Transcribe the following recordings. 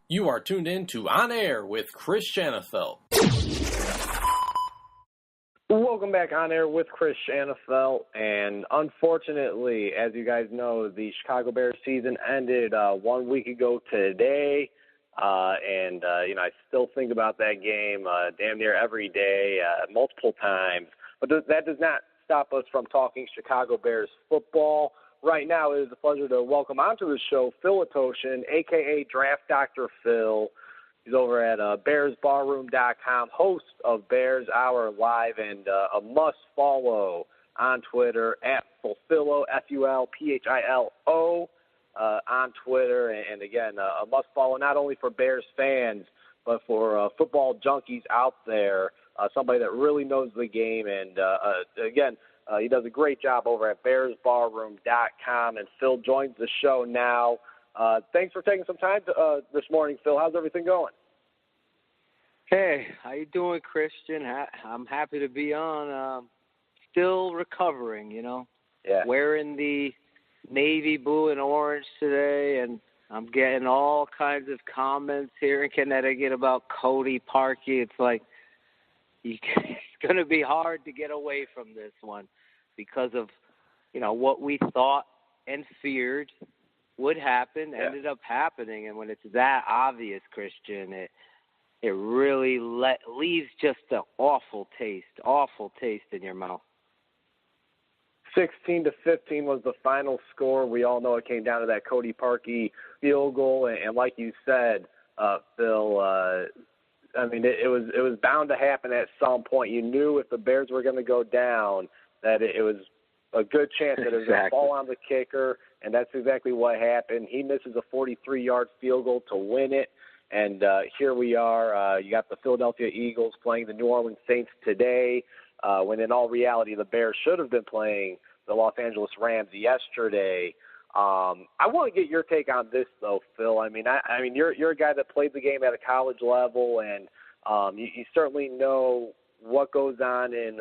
You are tuned in to On Air with Chris Shanafelt. Welcome back on Air with Chris Shanafelt, and unfortunately, as you guys know, the Chicago Bears season ended 1 week ago today, and I still think about that game damn near every day, multiple times, but that does not stop us from talking Chicago Bears football. Right now, it is a pleasure to welcome onto the show Phil Ottochian, a.k.a. Draft Dr. Phil. He's over at BearsBarroom.com, host of Bears Hour Live, and a must-follow on Twitter at Fulfillo, Fulphilo, on Twitter. And again, a must-follow not only for Bears fans, but for football junkies out there, somebody that really knows the game. And again, he does a great job over at BearsBarroom.com, and Phil joins the show now. Thanks for taking some time this morning, Phil. How's everything going? Hey, how you doing, Christian? I'm happy to be on. Still recovering, Yeah. Wearing the navy blue and orange today, and I'm getting all kinds of comments here in Connecticut about Cody Parkey. It's like it's going to be hard to get away from this one because of, what we thought and feared would happen, ended up happening. And when it's that obvious, Christian, it really leaves just an awful taste in your mouth. 16-15 was the final score. We all know it came down to that Cody Parkey field goal. And like you said, Phil, it was bound to happen at some point. You knew if the Bears were going to go down that it was a good chance that it was going to fall on the kicker, and that's exactly what happened. He misses a 43-yard field goal to win it, and here we are. You got the Philadelphia Eagles playing the New Orleans Saints today, when in all reality the Bears should have been playing the Los Angeles Rams yesterday. I want to get your take on this, though, Phil. You're a guy that played the game at a college level, and you certainly know what goes on in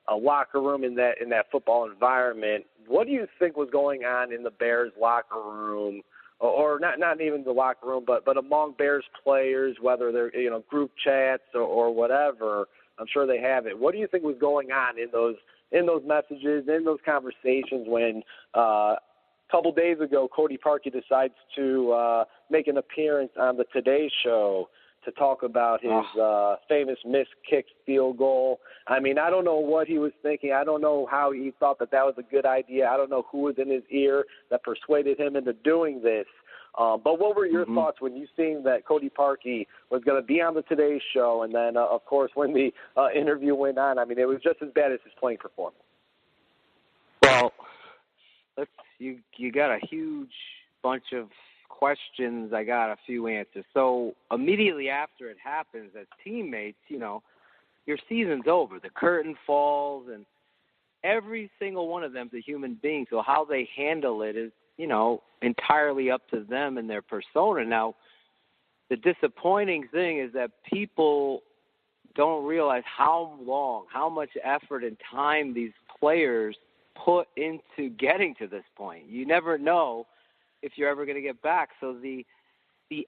a locker room in that football environment. What do you think was going on in the Bears locker room, or not even the locker room, but among Bears players, whether they're group chats or whatever? I'm sure they have it. What do you think was going on in those messages, in those conversations when a couple days ago Cody Parkey decides to make an appearance on the Today Show to talk about his famous missed kick field goal? I don't know what he was thinking. I don't know how he thought that was a good idea. I don't know who was in his ear that persuaded him into doing this. But what were your thoughts when you seen that Cody Parkey was going to be on the Today Show, and then, of course, when the interview went on? It was just as bad as his playing performance. Well, you got a huge bunch of questions. I got a few answers. So immediately after it happens, as teammates, your season's over. The curtain falls, and every single one of them's a human being. So how they handle it is, entirely up to them and their persona. Now, the disappointing thing is that people don't realize how much effort and time these players put into getting to this point. You never know if you're ever going to get back. So the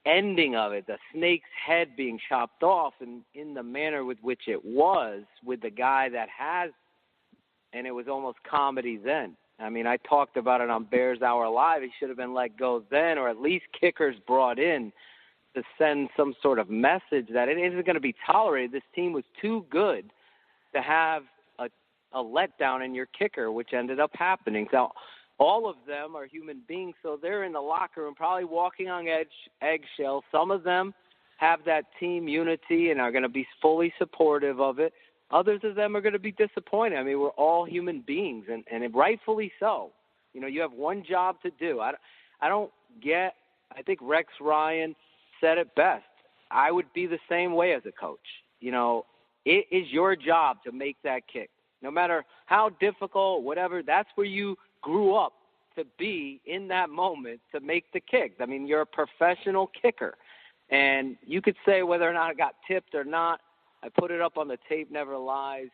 ending of it, the snake's head being chopped off in the manner with which it was with the guy that has, and it was almost comedy then. I talked about it on Bears Hour Live. He should have been let go then, or at least kickers brought in to send some sort of message that it isn't going to be tolerated. This team was too good to have a letdown in your kicker, which ended up happening. So all of them are human beings, so they're in the locker room probably walking on eggshells. Some of them have that team unity and are going to be fully supportive of it. Others of them are going to be disappointed. We're all human beings, and rightfully so. You have one job to do. I think Rex Ryan said it best. I would be the same way as a coach. It is your job to make that kick. No matter how difficult, whatever, that's where you grew up to be in that moment to make the kick. You're a professional kicker. And you could say whether or not it got tipped or not. I put it up on the tape, never lies.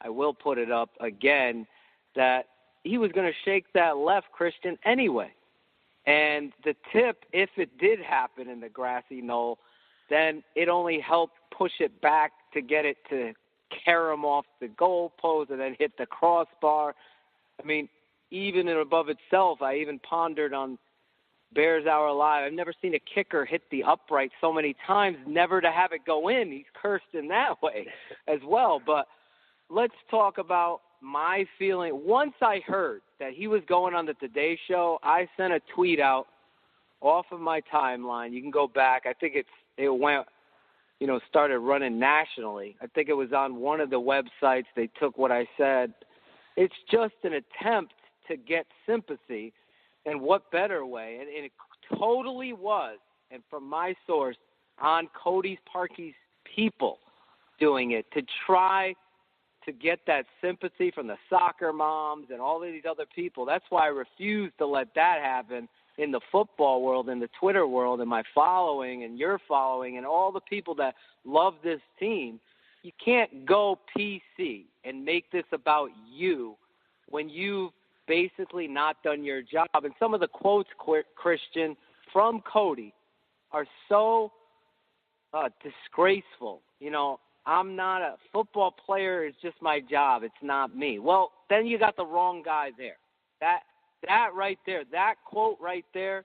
I will put it up again, that he was going to shake that left, Christian, anyway. And the tip, if it did happen in the grassy knoll, then it only helped push it back to get it to carom off the goalpost and then hit the crossbar. I mean, even in above itself, I even pondered on Bears Hour Live. I've never seen a kicker hit the upright so many times, never to have it go in. He's cursed in that way as well. But let's talk about my feeling. Once I heard that he was going on the Today Show, I sent a tweet out off of my timeline. You can go back. I think it went, started running nationally. I think it was on one of the websites. They took what I said. It's just an attempt to get sympathy. And what better way? And it totally was, and from my source, on Cody's Parkey's people doing it to try to get that sympathy from the soccer moms and all of these other people. That's why I refuse to let that happen in the football world, in the Twitter world, and my following and your following and all the people that love this team. You can't go PC and make this about you when you've basically not done your job. And some of the quotes, Christian, from Cody are so disgraceful. I'm not a football player. It's just my job. It's not me. Well, then you got the wrong guy there. That right there, that quote right there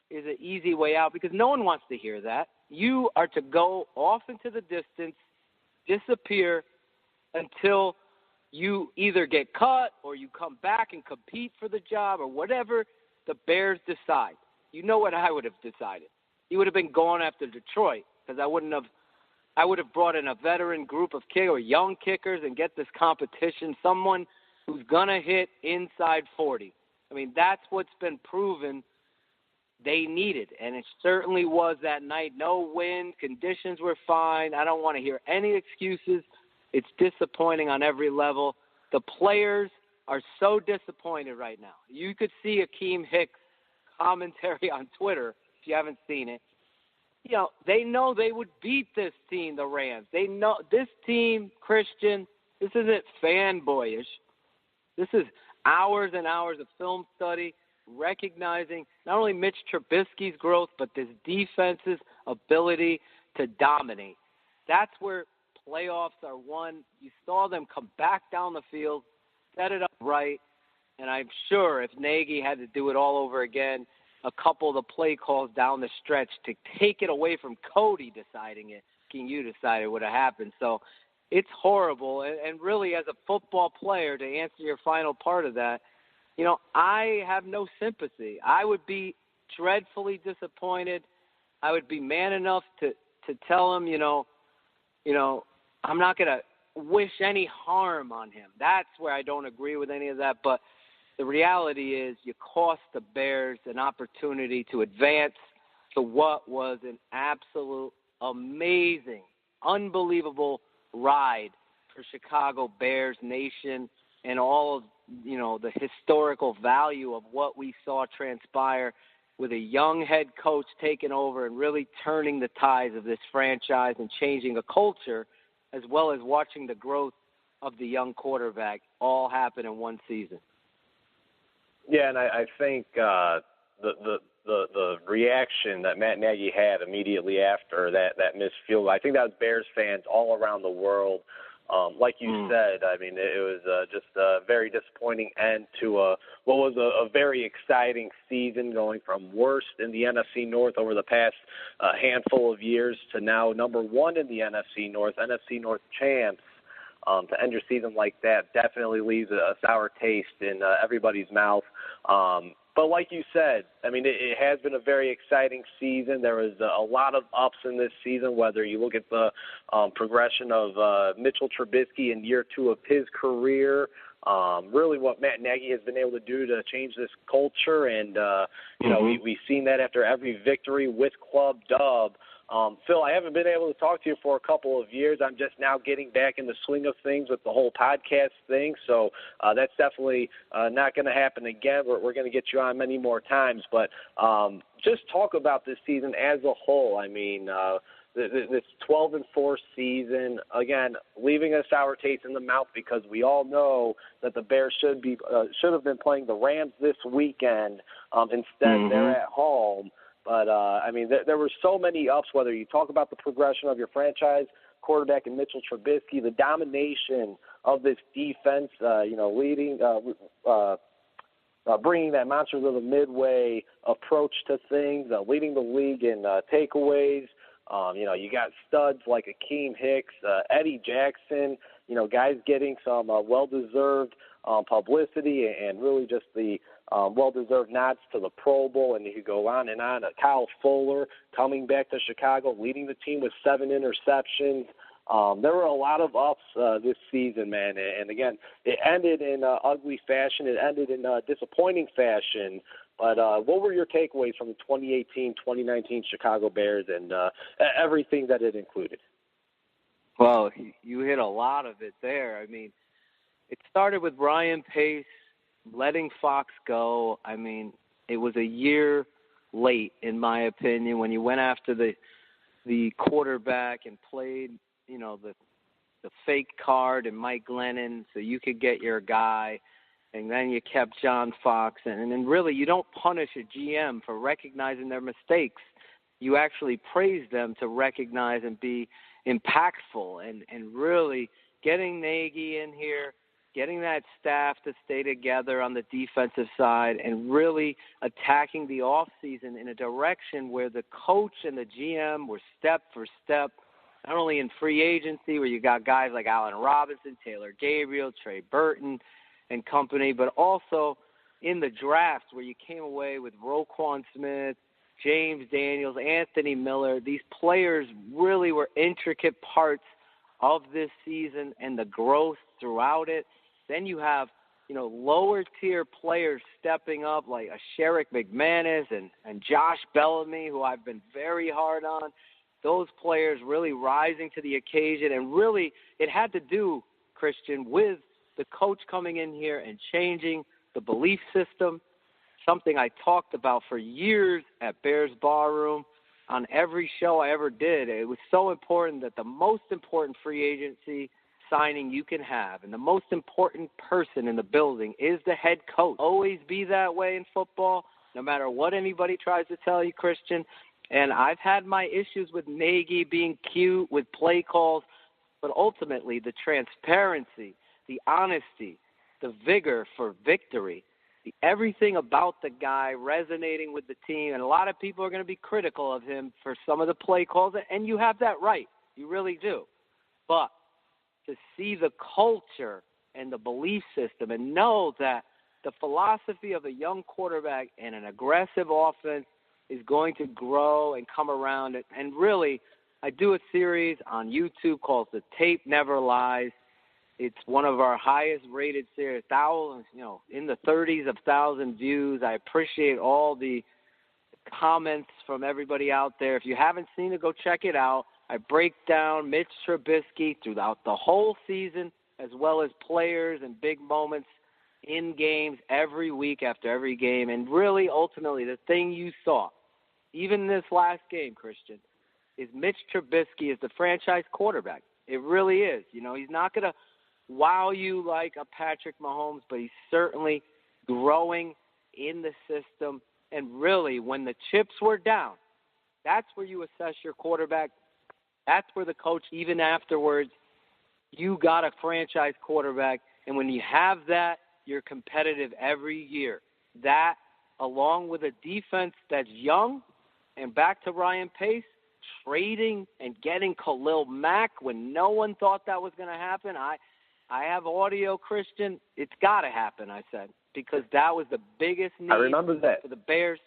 is an easy way out because no one wants to hear that. You are to go off into the distance, disappear until you either get cut or you come back and compete for the job or whatever the Bears decide. You know what I would have decided. You would have been going after Detroit because I would have brought in a veteran group of kickers or young kickers and get this competition, someone who's going to hit inside 40. I mean, that's what's been proven they needed, and it certainly was that night. No wind, conditions were fine. I don't want to hear any excuses. It's disappointing on every level. The players are so disappointed right now. You could see Akeem Hicks' commentary on Twitter if you haven't seen it. They know they would beat this team, the Rams. They know this team, Christian, this isn't fanboyish. This is hours and hours of film study, recognizing not only Mitch Trubisky's growth, but this defense's ability to dominate. That's where playoffs are won. You saw them come back down the field, set it up right, and I'm sure if Nagy had to do it all over again, a couple of the play calls down the stretch to take it away from Cody deciding it, you decided would have happened. So it's horrible. And really, as a football player, to answer your final part of that, I have no sympathy. I would be dreadfully disappointed. I would be man enough to tell him, I'm not going to wish any harm on him. That's where I don't agree with any of that. But the reality is you cost the Bears an opportunity to advance to what was an absolute amazing, unbelievable ride for Chicago Bears Nation and all of, the historical value of what we saw transpire with a young head coach taking over and really turning the tides of this franchise and changing a culture, as well as watching the growth of the young quarterback all happen in one season. Yeah, and I think the reaction that Matt Nagy had immediately after that missed field goal, I think that was Bears fans all around the world. Like you said, I mean, it was just a very disappointing end to what was a very exciting season, going from worst in the NFC North over the past handful of years to now number one in the NFC North champs. To end your season like that definitely leaves a sour taste in everybody's mouth. But like you said, I mean, it has been a very exciting season. There was a lot of ups in this season, whether you look at the progression of Mitchell Trubisky in year 2 of his career, really what Matt Nagy has been able to do to change this culture. And, we've seen that after every victory with Club Dub. Phil, I haven't been able to talk to you for a couple of years. I'm just now getting back in the swing of things with the whole podcast thing, so that's definitely not going to happen again. We're going to get you on many more times, but just talk about this season as a whole. I mean, this 12-4 season, again, leaving a sour taste in the mouth because we all know that the Bears should have been playing the Rams this weekend. Instead, they're at home. But, I mean, there were so many ups, whether you talk about the progression of your franchise quarterback and Mitchell Trubisky, the domination of this defense, leading bringing that monsters of the midway approach to things, leading the league in takeaways. You got studs like Akeem Hicks, Eddie Jackson, guys getting some well-deserved publicity and really just the well-deserved nods to the Pro Bowl, and you could go on and on. Kyle Fuller coming back to Chicago, leading the team with 7 interceptions. There were a lot of ups this season, man. And again, it ended in ugly fashion. It ended in disappointing fashion. But what were your takeaways from the 2018-2019 Chicago Bears and everything that it included? Well, you hit a lot of it there. I mean, it started with Ryan Pace letting Fox go. I mean, it was a year late, in my opinion, when you went after the quarterback and played, the fake card and Mike Glennon so you could get your guy, and then you kept John Fox. And then really you don't punish a GM for recognizing their mistakes. You actually praise them to recognize and be impactful and really getting Nagy in here, getting that staff to stay together on the defensive side and really attacking the offseason in a direction where the coach and the GM were step for step, not only in free agency where you got guys like Allen Robinson, Taylor Gabriel, Trey Burton and company, but also in the draft where you came away with Roquan Smith, James Daniels, Anthony Miller. These players really were intricate parts of this season and the growth throughout it. Then you have, lower tier players stepping up like a Sherrick McManus and Josh Bellamy, who I've been very hard on. Those players really rising to the occasion, and really it had to do, Christian, with the coach coming in here and changing the belief system, something I talked about for years at BearsBarroom on every show I ever did. It was so important that the most important free agency signing you can have and the most important person in the building is the head coach. Always be that way in football, no matter what anybody tries to tell you, Christian. And I've had my issues with Nagy being cute with play calls, but ultimately the transparency, the honesty, the vigor for victory, everything about the guy resonating with the team. And a lot of people are going to be critical of him for some of the play calls, and you have that right. You really do. But to see the culture and the belief system and know that the philosophy of a young quarterback and an aggressive offense is going to grow and come around. And really, I do a series on YouTube called The Tape Never Lies. It's one of our highest rated series, thousands, in the 30s of thousand views. I appreciate all the comments from everybody out there. If you haven't seen it, go check it out. I break down Mitch Trubisky throughout the whole season, as well as players and big moments in games every week after every game. And really, ultimately, the thing you saw, even this last game, Christian, is Mitch Trubisky is the franchise quarterback. It really is. He's not going to wow you like a Patrick Mahomes, but he's certainly growing in the system. And really, when the chips were down, that's where you assess your quarterback. That's where the coach, even afterwards, you got a franchise quarterback. And when you have that, you're competitive every year. That, along with a defense that's young, and back to Ryan Pace, trading and getting Khalil Mack when no one thought that was going to happen. I have audio, Christian. It's got to happen, I said, because that was the biggest need for the Bears.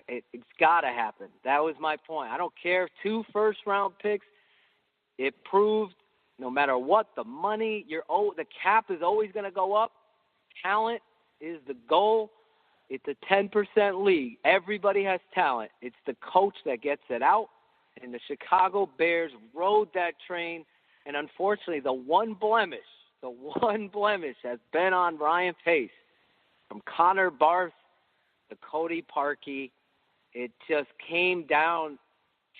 It's got to happen. That was my point. I don't care if 2 first-round picks. It proved no matter what, the money, the cap is always going to go up. Talent is the goal. It's a 10% league. Everybody has talent. It's the coach that gets it out, and the Chicago Bears rode that train. And unfortunately, the one blemish has been on Ryan Pace. From Connor Barth to Cody Parkey, it just came down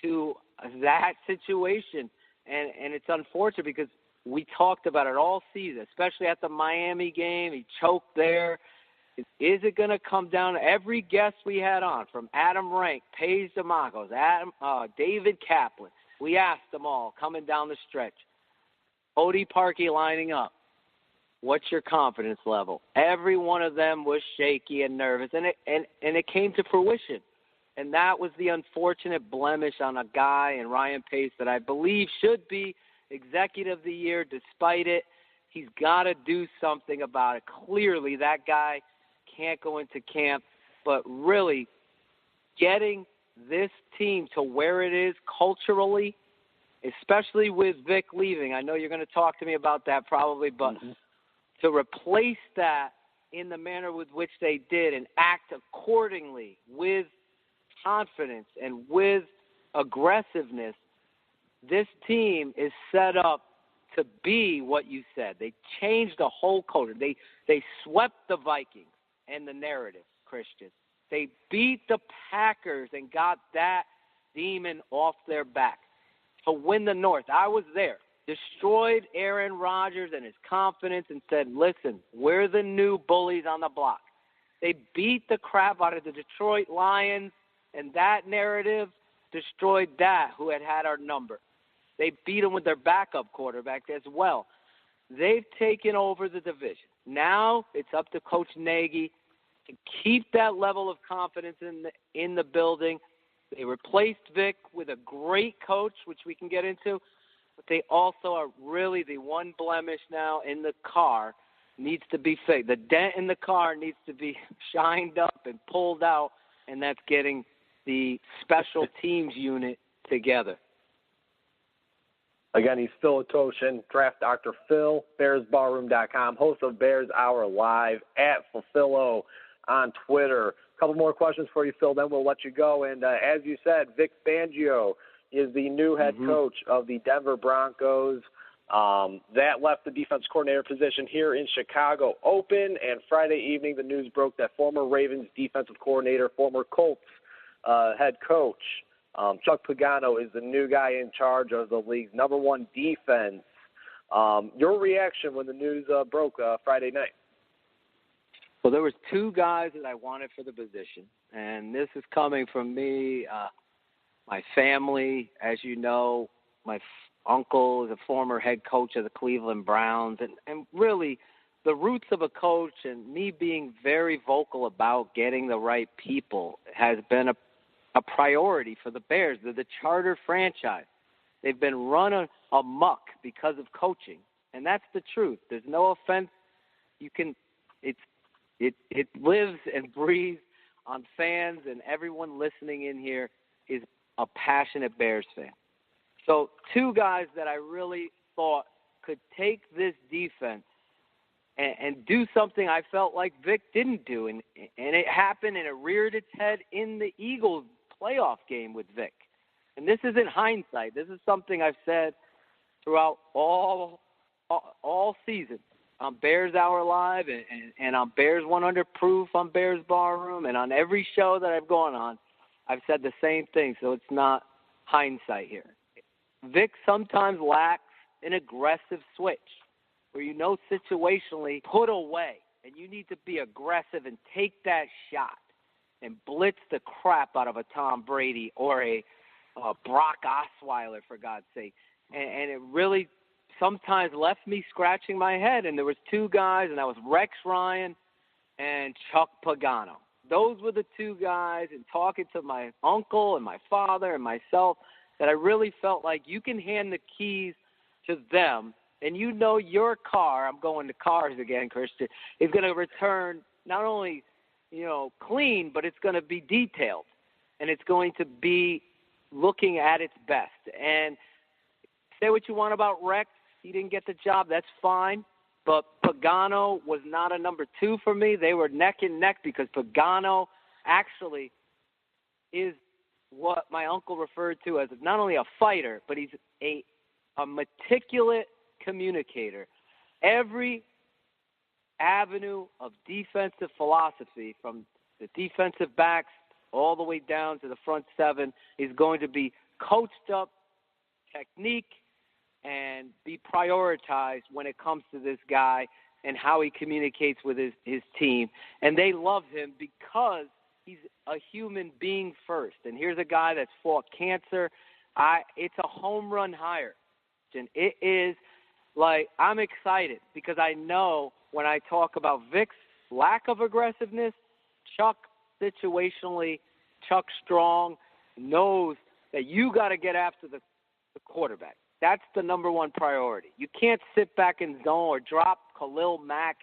to that situation. And it's unfortunate because we talked about it all season, especially at the Miami game. He choked there. Is it going to come down to every guest we had on, from Adam Rank, Paige DeMarcos, David Kaplan? We asked them all coming down the stretch. Odie Parkey lining up. What's your confidence level? Every one of them was shaky and nervous, and it came to fruition. And that was the unfortunate blemish on a guy in Ryan Pace that I believe should be Executive of the Year. Despite it, he's got to do something about it. Clearly, that guy can't go into camp, but really getting this team to where it is culturally, especially with Vic leaving. I know you're going to talk to me about that probably, but to replace that in the manner with which they did and act accordingly with confidence and with aggressiveness, this team is set up to be what you said. They changed the whole culture. They swept the Vikings and the narrative, Christian. They beat the Packers and got that demon off their back to win the North. I was there. Destroyed Aaron Rodgers and his confidence and said, listen, we're the new bullies on the block. They beat the crap out of the Detroit Lions, and that narrative destroyed that who had our number. They beat them with their backup quarterback as well. They've taken over the division. Now it's up to Coach Nagy to keep that level of confidence in the building. They replaced Vic with a great coach, which we can get into, but they also are really the one blemish now in the car needs to be fixed. The dent in the car needs to be shined up and pulled out, and that's getting the special teams unit together. Again, he's Phil Ottochian, Draft Dr. Phil, BearsBarroom.com, host of Bears Hour Live, at Fulfillo on Twitter. A couple more questions for you, Phil, then we'll let you go. And as you said, Vic Fangio is the new head coach of the Denver Broncos. That left the defense coordinator position here in Chicago open, and Friday evening the news broke that former Ravens defensive coordinator, former Colts head coach, Chuck Pagano, is the new guy in charge of the league's number one defense. Your reaction when the news broke Friday night? Well, there was two guys that I wanted for the position, and this is coming from me, my family. As you know, my uncle is a former head coach of the Cleveland Browns, and really the roots of a coach and me being very vocal about getting the right people has been a priority for the Bears. They're the charter franchise. They've been run amok because of coaching, and that's the truth. There's no offense. It lives and breathes on fans, and everyone listening in here is a passionate Bears fan. So two guys that I really thought could take this defense and do something I felt like Vic didn't do, and it happened, and it reared its head in the Eagles playoff game with Vic. And this isn't hindsight. This is something I've said throughout all season on Bears Hour Live and on Bears 100 Proof on Bears Barroom, and on every show that I've gone on, I've said the same thing, so it's not hindsight here. Vic sometimes lacks an aggressive switch where situationally put away, and you need to be aggressive and take that shot and blitz the crap out of a Tom Brady or a Brock Osweiler, for God's sake. And it really sometimes left me scratching my head. And there was two guys, and that was Rex Ryan and Chuck Pagano. Those were the two guys, and talking to my uncle and my father and myself, that I really felt like you can hand the keys to them, and your car, I'm going to cars again, Christian, is going to return not only clean, but it's going to be detailed, and it's going to be looking at its best. And say what you want about Rex, he didn't get the job, that's fine, but Pagano was not a number two for me. They were neck and neck because Pagano actually is what my uncle referred to as not only a fighter, but he's a meticulous communicator. Every avenue of defensive philosophy, from the defensive backs all the way down to the front seven, is going to be coached up technique and be prioritized when it comes to this guy and how he communicates with his team. And they love him because he's a human being first. And here's a guy that's fought cancer. It's a home run hire. And it is like, I'm excited because I know when I talk about Vic's lack of aggressiveness, Chuck situationally, Chuck Strong knows that you got to get after the quarterback. That's the number one priority. You can't sit back in zone or drop Khalil Mack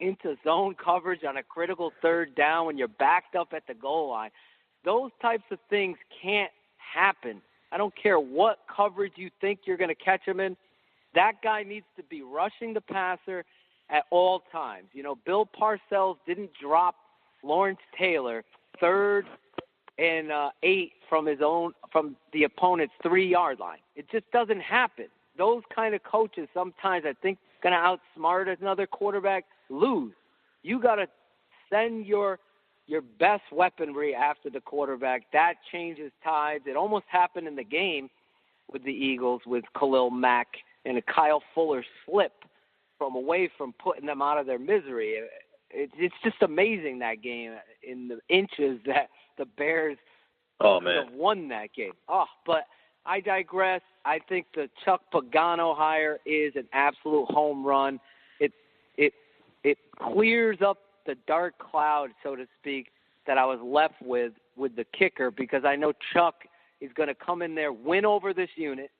into zone coverage on a critical third down when you're backed up at the goal line. Those types of things can't happen. I don't care what coverage you think you're going to catch him in. That guy needs to be rushing the passer at all times. You know, Bill Parcells didn't drop Lawrence Taylor 3rd and 8 from the opponent's 3-yard line. It just doesn't happen. Those kind of coaches sometimes, I think, going to outsmart another quarterback, lose. You got to send your best weaponry after the quarterback. That changes tides. It almost happened in the game with the Eagles with Khalil Mack and a Kyle Fuller slip away from putting them out of their misery. It's just amazing, that game, in the inches that the Bears have won that game. But I digress. I think the Chuck Pagano hire is an absolute home run. It clears up the dark cloud, so to speak, that I was left with the kicker, because I know Chuck is going to come in there, win over this unit.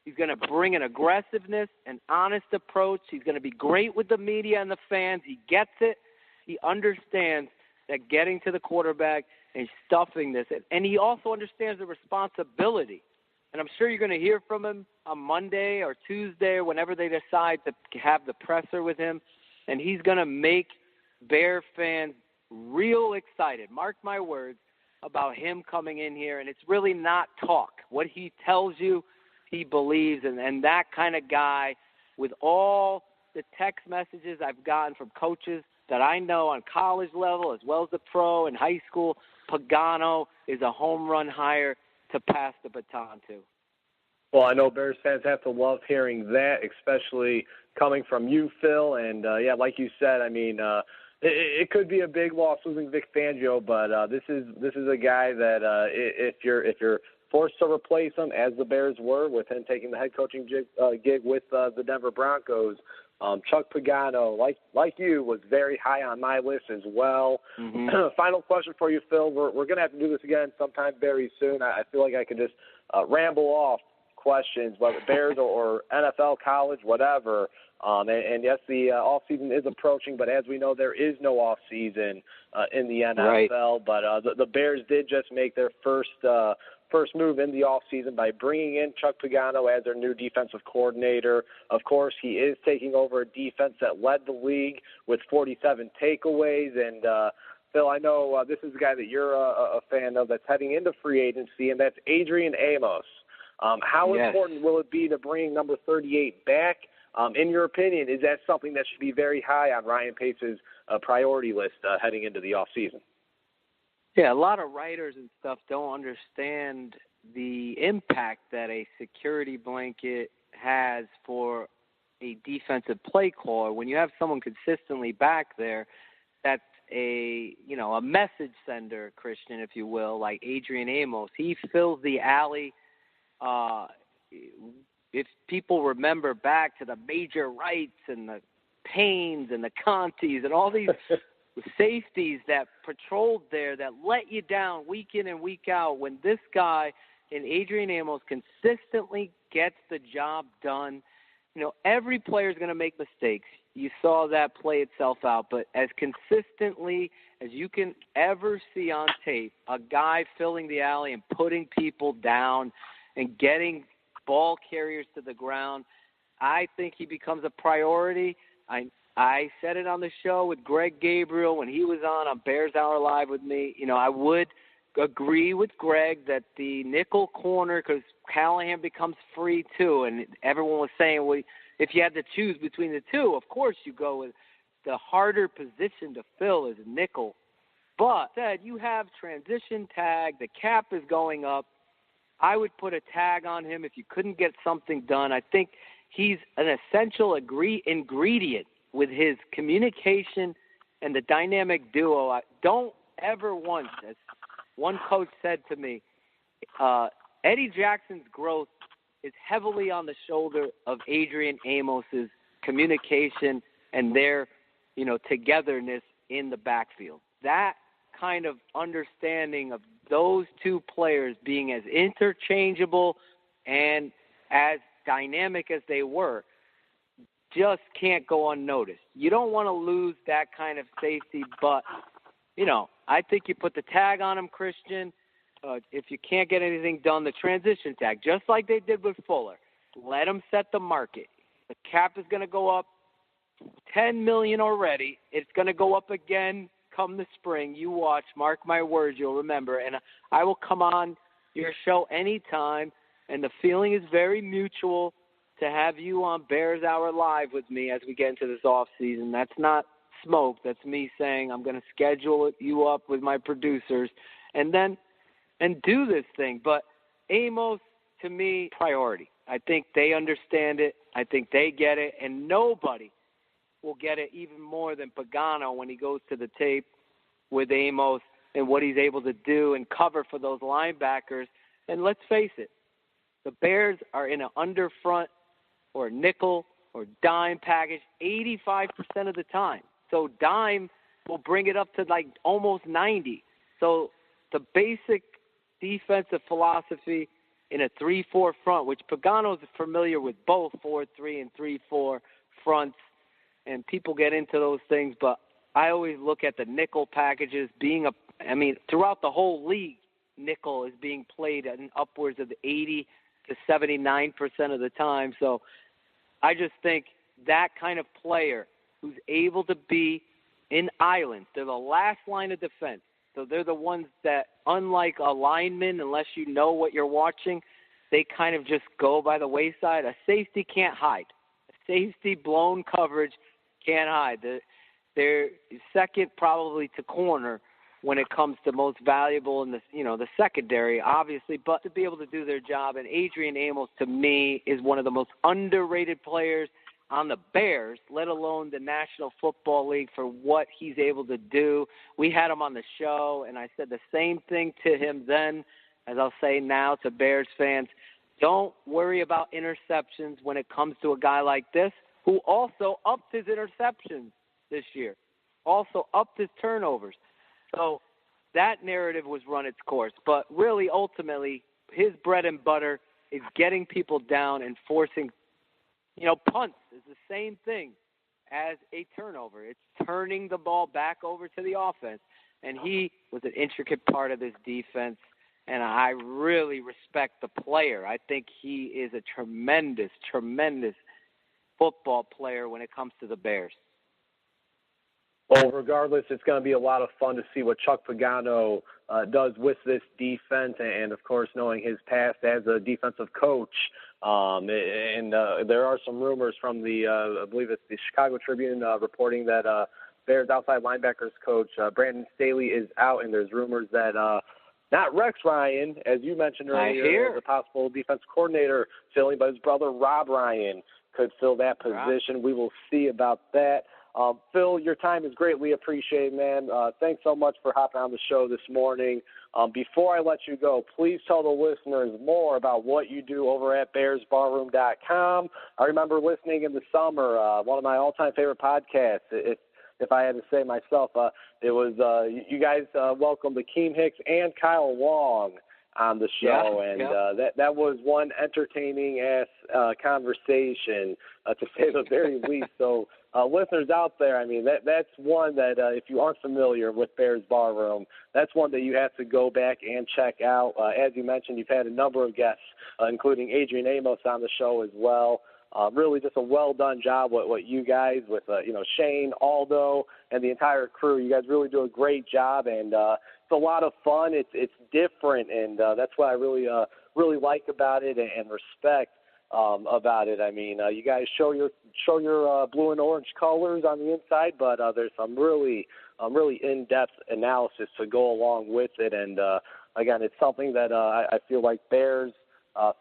He's going to bring an aggressiveness, an honest approach. He's going to be great with the media and the fans. He gets it. He understands that getting to the quarterback and stuffing this. And he also understands the responsibility. And I'm sure you're going to hear from him on Monday or Tuesday or whenever they decide to have the presser with him. And he's going to make Bear fans real excited, mark my words, about him coming in here. And it's really not talk. What he tells you, he believes. And that kind of guy, with all the text messages I've gotten from coaches that I know on college level as well as the pro and high school, Pagano is a home run hire to pass the baton to. Well, I know Bears fans have to love hearing that, especially coming from you, Phil. And, like you said, I mean, it could be a big loss losing Vic Fangio, but this is a guy that if you're forced to replace him, as the Bears were, with him taking the head coaching gig with the Denver Broncos, Chuck Pagano, like you, was very high on my list as well. Mm-hmm. Final question for you, Phil. We're going to have to do this again sometime very soon. I feel like I could just ramble off questions, whether Bears or NFL, college, whatever. And yes, the off season is approaching, but as we know, there is no off season in the NFL. Right. But the Bears did just make their first move in the off season by bringing in Chuck Pagano as their new defensive coordinator. Of course, he is taking over a defense that led the league with 47 takeaways. And Phil, I know this is a guy that you're a fan of that's heading into free agency, and that's Adrian Amos. How important will it be to bring number 38 back? In your opinion, is that something that should be very high on Ryan Pace's priority list heading into the offseason? Yeah, a lot of writers and stuff don't understand the impact that a security blanket has for a defensive play caller. When you have someone consistently back there, that's a message sender, Christian, if you will, like Adrian Amos. He fills the alley. If people remember back to the Major Wrights and the Paynes and the Contis and all these safeties that patrolled there that let you down week in and week out, when this guy in Adrian Amos consistently gets the job done, every player is going to make mistakes. You saw that play itself out, but as consistently as you can ever see on tape, a guy filling the alley and putting people down and getting ball carriers to the ground, I think he becomes a priority. I said it on the show with Greg Gabriel when he was on Bears Hour Live with me. I would agree with Greg that the nickel corner, because Callahan becomes free too, and everyone was saying, well, if you had to choose between the two, of course you go with the harder position to fill is nickel. But said you have transition tag, the cap is going up. I would put a tag on him if you couldn't get something done. I think he's an essential ingredient with his communication and the dynamic duo. Don't ever once, as one coach said to me, Eddie Jackson's growth is heavily on the shoulder of Adrian Amos's communication and their, togetherness in the backfield. That kind of understanding of those two players being as interchangeable and as dynamic as they were just can't go unnoticed. You don't want to lose that kind of safety, but, I think you put the tag on him, Christian. If you can't get anything done, the transition tag, just like they did with Fuller. Let him set the market. The cap is going to go up $10 million already. It's going to go up again come the spring. You watch, mark my words, you'll remember. And I will come on your show anytime, and the feeling is very mutual to have you on Bears Hour Live with me as we get into this off season. That's not smoke. That's me saying I'm going to schedule you up with my producers and do this thing. But Amos, to me, priority. I think they understand it. I think they get it. And nobody will get it even more than Pagano when he goes to the tape with Amos and what he's able to do and cover for those linebackers. And let's face it, the Bears are in an underfront or nickel or dime package 85% of the time. So dime will bring it up to like almost 90. So the basic defensive philosophy in a 3-4 front, which Pagano's familiar with both 4-3 and 3-4 fronts, and people get into those things, but I always look at the nickel packages throughout the whole league, nickel is being played at upwards of 80 to 79% of the time. So I just think that kind of player who's able to be in islands, they're the last line of defense. So they're the ones that, unlike a lineman, unless you know what you're watching, they kind of just go by the wayside. A safety can't hide. A safety blown coverage can't hide. They're second probably to corner when it comes to most valuable in the secondary, obviously, but to be able to do their job. And Adrian Amos, to me, is one of the most underrated players on the Bears, let alone the National Football League, for what he's able to do. We had him on the show, and I said the same thing to him then as I'll say now to Bears fans. Don't worry about interceptions when it comes to a guy like this, who also upped his interceptions this year, also upped his turnovers. So that narrative was run its course. But really, ultimately, his bread and butter is getting people down and forcing, punts is the same thing as a turnover. It's turning the ball back over to the offense. And he was an intricate part of this defense, and I really respect the player. I think he is a tremendous, tremendous football player when it comes to the Bears. Well, regardless, it's going to be a lot of fun to see what Chuck Pagano does with this defense, and of course, knowing his past as a defensive coach. There are some rumors from I believe it's the Chicago Tribune reporting that Bears outside linebackers coach Brandon Staley is out, and there's rumors that not Rex Ryan, as you mentioned earlier, as a possible defense coordinator filling, but his brother Rob Ryan could fill that position. Rob. We will see about that. Phil, your time is greatly appreciated, man. Thanks so much for hopping on the show this morning. Before I let you go, please tell the listeners more about what you do over at BearsBarroom.com. I remember listening in the summer, one of my all-time favorite podcasts, if I had to say myself, it was you guys welcomed Akeem Hicks and Kyle Long on the show, that was one entertaining conversation, to say the very least. So listeners out there, that's one that if you aren't familiar with Bears Barroom, that's one that you have to go back and check out. As you mentioned, you've had a number of guests, including Adrian Amos on the show as well. Really just a well-done job what you guys with, Shane, Aldo, and the entire crew. You guys really do a great job, and it's a lot of fun. It's different, and that's what I really like about it and respect about it. You guys show your blue and orange colors on the inside, but there's some really in-depth analysis to go along with it, and again, it's something that I feel like Bears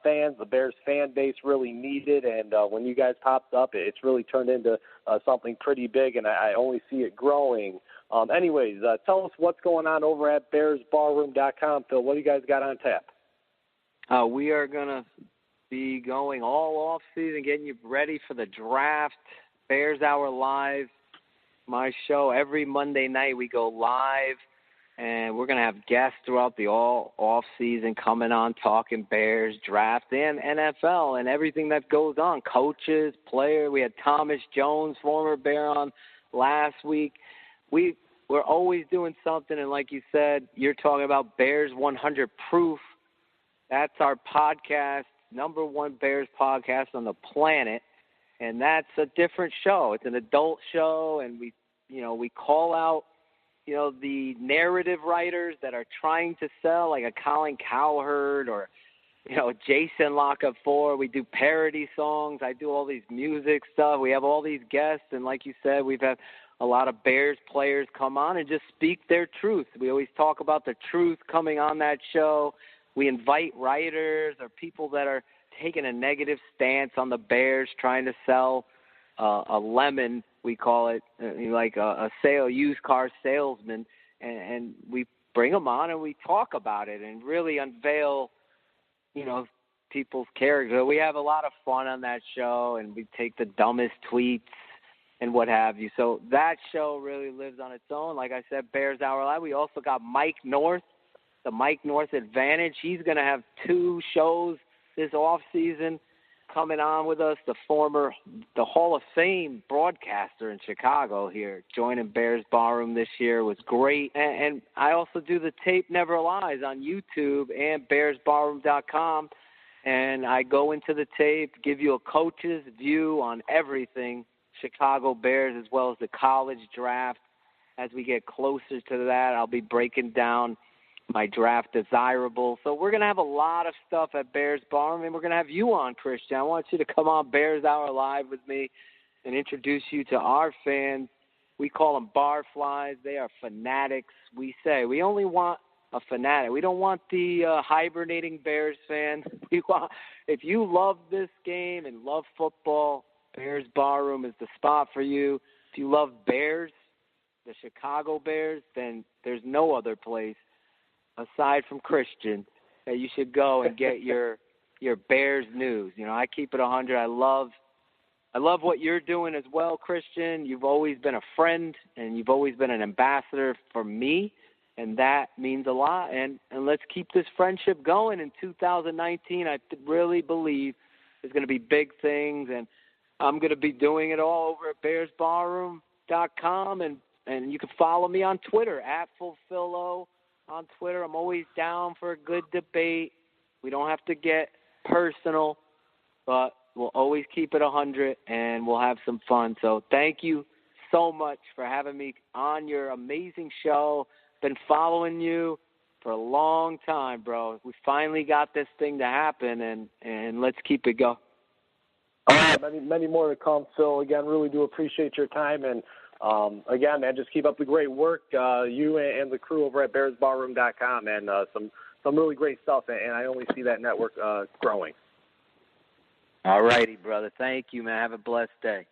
fans, the Bears fan base really needed, and when you guys popped up, it's really turned into something pretty big, and I only see it growing. Anyways, tell us what's going on over at BearsBarroom.com, Phil. What do you guys got on tap? We are going to be going all off season, getting you ready for the draft. Bears Hour Live, my show. Every Monday night we go live, and we're going to have guests throughout the all off season coming on, talking Bears, draft, and NFL, and everything that goes on. Coaches, players. We had Thomas Jones, former Bear, on last week. We're always doing something, and like you said, you're talking about Bears 100 Proof. That's our podcast, number one Bears podcast on the planet, and that's a different show. It's an adult show, and we call out, the narrative writers that are trying to sell, like a Colin Cowherd or, Jason Locke-4. We do parody songs. I do all these music stuff. We have all these guests, and like you said, we've had a lot of Bears players come on and just speak their truth. We always talk about the truth coming on that show. We invite writers or people that are taking a negative stance on the Bears, trying to sell a lemon, we call it, like a used car salesman, and we bring them on and we talk about it and really unveil, people's character. We have a lot of fun on that show, and we take the dumbest tweets and what have you. So that show really lives on its own. Like I said, Bears Hour Live. We also got Mike North, the Mike North Advantage. He's going to have 2 shows this off season coming on with us. The Hall of Fame broadcaster in Chicago here, joining Bears Barroom this year, was great. And I also do the Tape Never Lies on YouTube and BearsBarroom.com. And I go into the tape, give you a coach's view on everything Chicago Bears, as well as the college draft. As we get closer to that, I'll be breaking down my draft desirable. So we're going to have a lot of stuff at Bears Barroom, and we're going to have you on, Christian. I want you to come on Bears Hour Live with me and introduce you to our fans. We call them barflies. They are fanatics. We say we only want a fanatic. We don't want the hibernating Bears fan. If you love this game and love football, Bears Barroom is the spot for you. If you love Bears, the Chicago Bears, then there's no other place aside from Christian that you should go and get your Bears news. I keep it 100. I love what you're doing as well, Christian. You've always been a friend, and you've always been an ambassador for me, and that means a lot. And let's keep this friendship going in 2019. I really believe there's going to be big things, and I'm going to be doing it all over at BearsBarroom.com, and you can follow me on Twitter, @FulfilO on Twitter. I'm always down for a good debate. We don't have to get personal, but we'll always keep it 100, and we'll have some fun. So thank you so much for having me on your amazing show. Been following you for a long time, bro. We finally got this thing to happen, and let's keep it going. All right, many more to come, Phil. Again, really do appreciate your time. And, again, man, just keep up the great work, you and the crew over at BearsBarroom.com, and some really great stuff. And I only see that network growing. All righty, brother. Thank you, man. Have a blessed day.